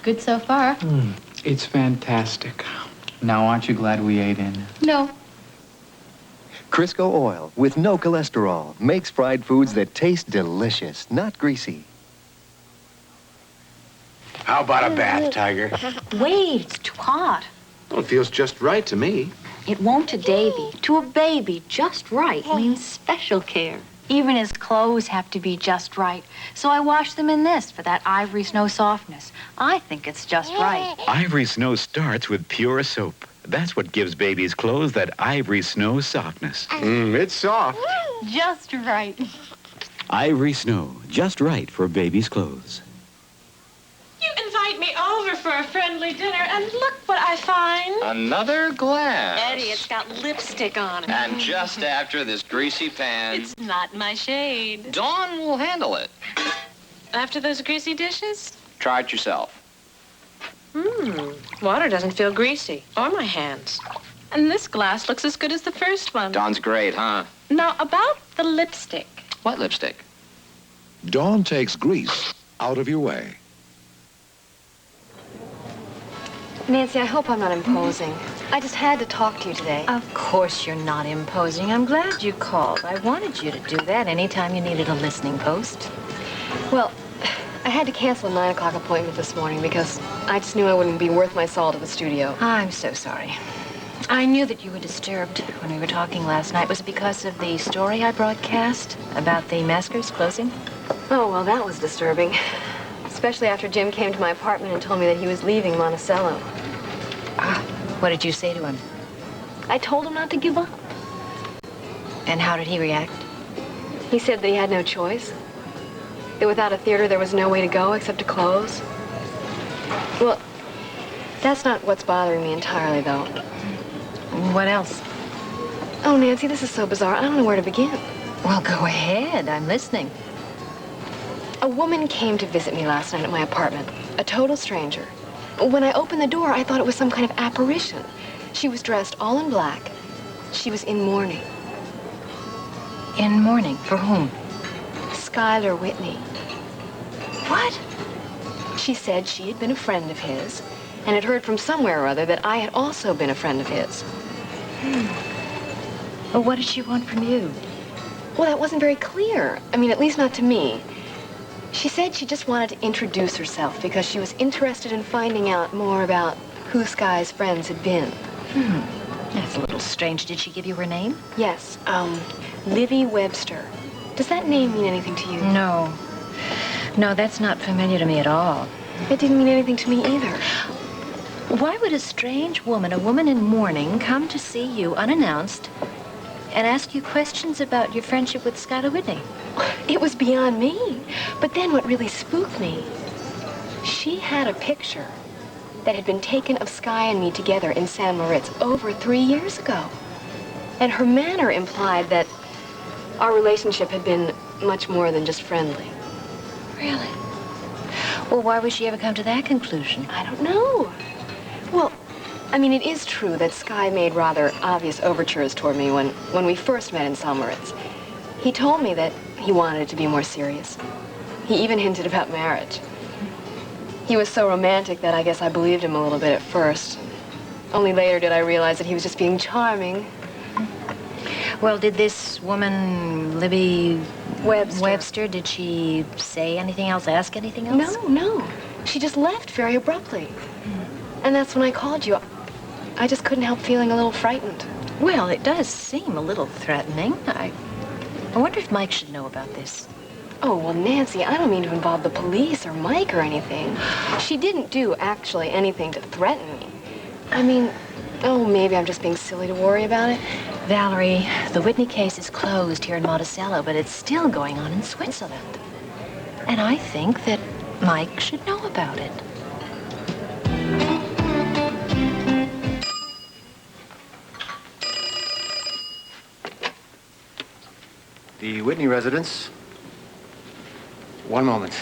Good so far. It's fantastic. Now, aren't you glad we ate in? No. Crisco oil with no cholesterol makes fried foods that taste delicious, not greasy. How about a bath, Tiger? Wait, it's too hot. Well, it feels just right to me. It won't to Davy. To a baby, just right means special care. Even his clothes have to be just right. So I wash them in this for that ivory snow softness. I think it's just right. Ivory Snow starts with pure soap. That's what gives babies' clothes that ivory snow softness. It's soft. Just right. Ivory Snow, just right for babies' clothes. You invite me over for a friendly dinner, and look what I find. Another glass. Eddie, it's got lipstick on it. And just after this greasy pan. It's not my shade. Dawn will handle it. After those greasy dishes? Try it yourself. Water doesn't feel greasy, or my hands. And this glass looks as good as the first one. Dawn's great, huh? Now, about the lipstick. What lipstick? Dawn takes grease out of your way. Nancy, I hope I'm not imposing. I just had to talk to you today. Of course you're not imposing. I'm glad you called. I wanted you to do that anytime you needed a listening post. Well, I had to cancel a 9 o'clock appointment this morning because I just knew I wouldn't be worth my salt at the studio. I'm so sorry. I knew that you were disturbed when we were talking last night. Was it because of the story I broadcast about the maskers closing? Oh, well, that was disturbing. Especially after Jim came to my apartment and told me that he was leaving Monticello. What did you say to him? I told him not to give up. And how did he react? He said that he had no choice. That without a theater, there was no way to go except to close. Well, that's not what's bothering me entirely, though. What else? Oh, Nancy, this is so bizarre. I don't know where to begin. Well, go ahead. I'm listening. A woman came to visit me last night at my apartment. A total stranger. When I opened the door, I thought it was some kind of apparition. She was dressed all in black. She was in mourning. In mourning? For whom? Skylar Whitney. What? She said she had been a friend of his and had heard from somewhere or other that I had also been a friend of his. Well, what did she want from you? Well, that wasn't very clear. I mean, at least not to me. She said she just wanted to introduce herself because she was interested in finding out more about who Sky's friends had been. That's a little strange. Did she give you her name? Yes, Livy Webster. Does that name mean anything to you? No. No, that's not familiar to me at all. It didn't mean anything to me either. Why would a strange woman, a woman in mourning, come to see you unannounced and ask you questions about your friendship with Skylar Whitney? It was beyond me. But then what really spooked me, she had a picture that had been taken of Sky and me together in San Moritz over 3 years ago. And her manner implied that our relationship had been much more than just friendly. Really? Well, why would she ever come to that conclusion? I don't know. Well, I mean, it is true that Sky made rather obvious overtures toward me when we first met in San Moritz. He told me that he wanted it to be more serious. He even hinted about marriage. He was so romantic that I guess I believed him a little bit at first. Only later did I realize that he was just being charming. Well, did this woman, Libby Webster, did she say anything else, ask anything else? No. She just left very abruptly. And that's when I called you. I just couldn't help feeling a little frightened. Well, it does seem a little threatening. I wonder if Mike should know about this. Oh, well, Nancy, I don't mean to involve the police or Mike or anything. She didn't do, actually, anything to threaten me. I mean, oh, maybe I'm just being silly to worry about it. Valerie, the Whitney case is closed here in Monticello, but it's still going on in Switzerland. And I think that Mike should know about it. The Whitney residence. One moment.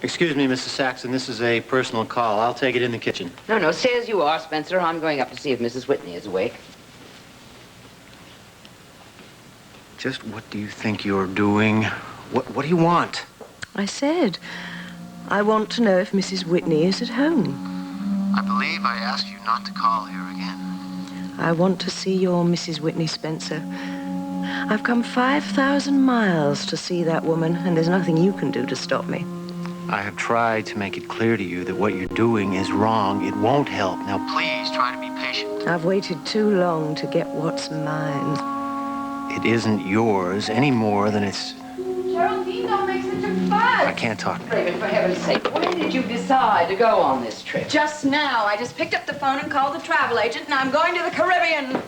Excuse me, Mrs. Saxon, this is a personal call. I'll take it in the kitchen. No, stay as you are, Spencer. I'm going up to see if Mrs. Whitney is awake. Just what do you think you're doing? What do you want? I said, I want to know if Mrs. Whitney is at home. I believe I asked you not to call here again. I want to see your Mrs. Whitney, Spencer. I've come 5,000 miles to see that woman, and there's nothing you can do to stop me. I have tried to make it clear to you that what you're doing is wrong. It won't help. Now, please try to be patient. I've waited too long to get what's mine. It isn't yours any more than it's... Geraldine, don't make such a fuss. I can't talk. Raven, for heaven's sake, when did you decide to go on this trip? Just now. I just picked up the phone and called the travel agent, and I'm going to the Caribbean.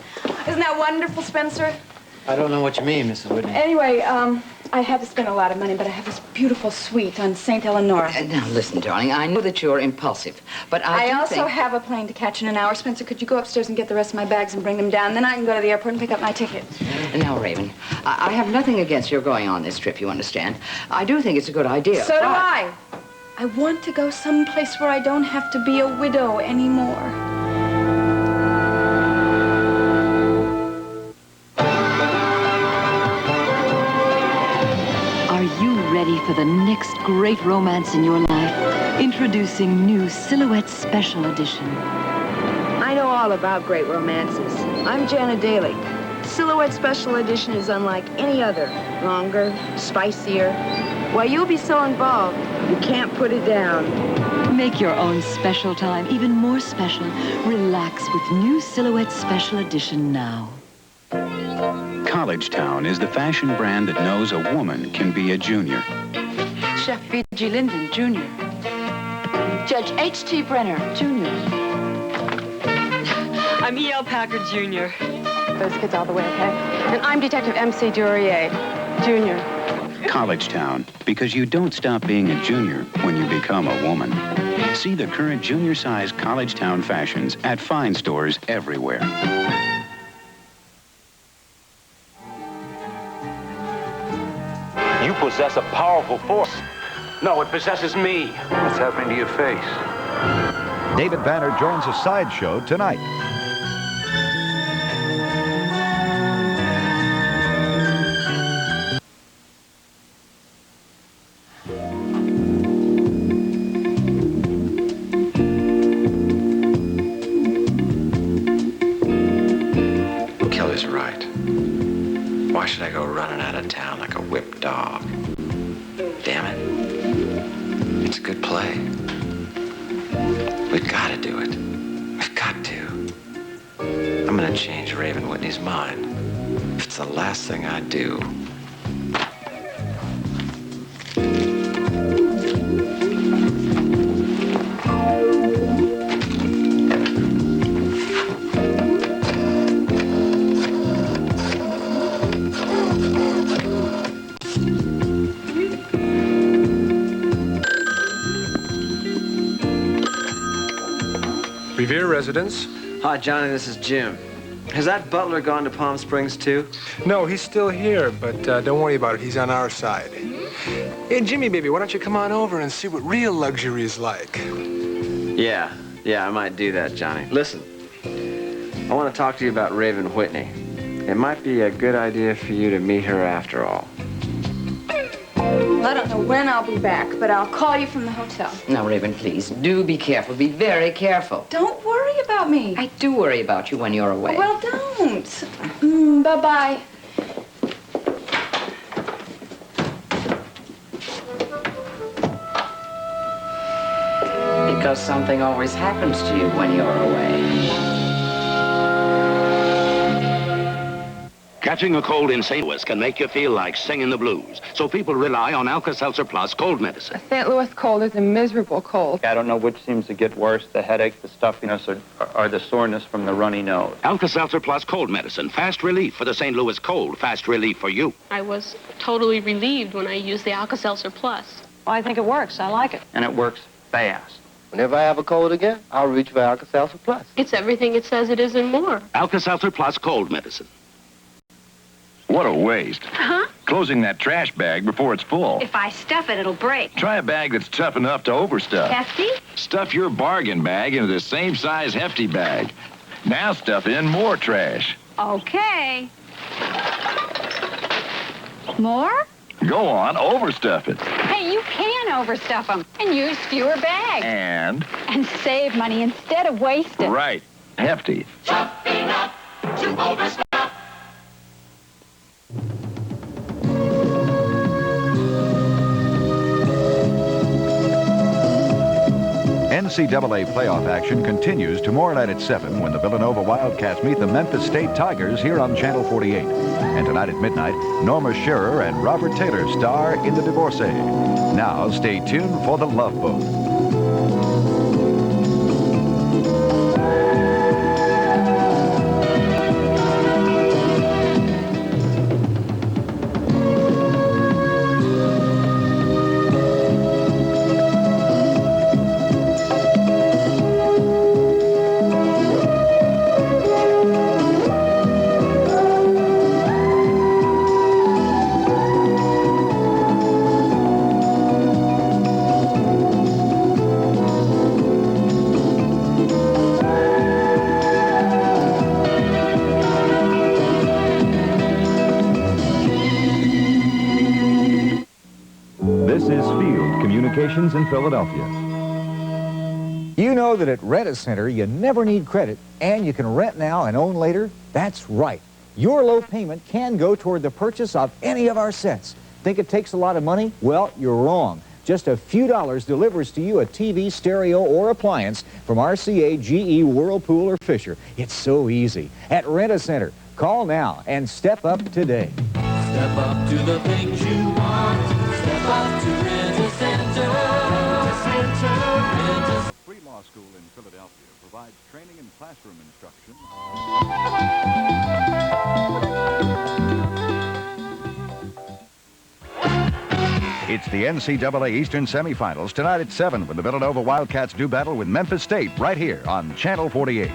Isn't that wonderful, Spencer? I don't know what you mean, Mrs. Whitney. Anyway, I had to spend a lot of money, but I have this beautiful suite on St. Eleanor. Now, listen, darling, I know that you're impulsive, but I do also think... have a plane to catch in an hour. Spencer, could you go upstairs and get the rest of my bags and bring them down? Then I can go to the airport and pick up my ticket. Now, Raven, I have nothing against your going on this trip, you understand. I do think it's a good idea. So do I. I want to go someplace where I don't have to be a widow anymore. Ready for the next great romance in your life? Introducing new Silhouette Special Edition. I know all about great romances. I'm Janet Daly. Silhouette Special Edition is unlike any other. Longer, spicier. Why, you'll be so involved, you can't put it down. Make your own special time even more special. Relax with new Silhouette Special Edition now. College Town is the fashion brand that knows a woman can be a junior. Chef V.G. Linden, Jr. Judge H.T. Brenner, Jr. I'm E.L. Packard, Jr. Those kids all the way, okay? And I'm Detective M.C. Durier, Jr. College Town, because you don't stop being a junior when you become a woman. See the current junior-size College Town fashions at fine stores everywhere. You possess a powerful force. No, it possesses me. What's happening to your face? David Banner joins a sideshow tonight. Kelly's right. Why should I go running out of town like a whipped dog? Damn it. It's a good play. We've got to do it. We've got to. I'm going to change Raven Whitney's mind. If it's the last thing I do. Revere Residence. Hi, Johnny, this is Jim. Has that butler gone to Palm Springs, too? No, he's still here, but don't worry about it. He's on our side. Hey, Jimmy, baby, why don't you come on over and see what real luxury is like? Yeah, I might do that, Johnny. Listen, I want to talk to you about Raven Whitney. It might be a good idea for you to meet her after all. I don't know when I'll be back, but I'll call you from the hotel. Now, Raven, please, do be careful. Be very careful. Don't worry about me. I do worry about you when you're away. Well, don't. Bye-bye. Because something always happens to you when you're away. Catching a cold in St. Louis can make you feel like singing the blues. So people rely on Alka-Seltzer Plus cold medicine. St. Louis cold is a miserable cold. I don't know which seems to get worse, the headache, the stuffiness, or the soreness from the runny nose. Alka-Seltzer Plus cold medicine. Fast relief for the St. Louis cold. Fast relief for you. I was totally relieved when I used the Alka-Seltzer Plus. Well, I think it works. I like it. And it works fast. Whenever I have a cold again, I'll reach for Alka-Seltzer Plus. It's everything it says it is and more. Alka-Seltzer Plus cold medicine. What a waste. Huh? Closing that trash bag before it's full. If I stuff it, it'll break. Try a bag that's tough enough to overstuff. Hefty? Stuff your bargain bag into the same size hefty bag. Now stuff in more trash. Okay. More? Go on, overstuff it. Hey, you can overstuff them and use fewer bags. And save money instead of waste it. right, hefty. Chopping up to overstuff. NCAA playoff action continues tomorrow night at 7 when the Villanova Wildcats meet the Memphis State Tigers here on Channel 48. And tonight at midnight, Norma Shearer and Robert Taylor star in The Divorcee. Now stay tuned for The Love Boat. This is Field Communications in Philadelphia. You know that at Rent-A-Center, you never need credit, and you can rent now and own later? That's right. Your low payment can go toward the purchase of any of our sets. Think it takes a lot of money? Well, you're wrong. Just a few dollars delivers to you a TV, stereo, or appliance from RCA, GE, Whirlpool, or Fisher. It's so easy. At Rent-A-Center, call now and step up today. Step up to the things you want. Step up to Rent-A-Center. Free Law School in Philadelphia provides training and classroom instruction. It's the NCAA Eastern Semifinals tonight at 7 when the Villanova Wildcats do battle with Memphis State right here on Channel 48.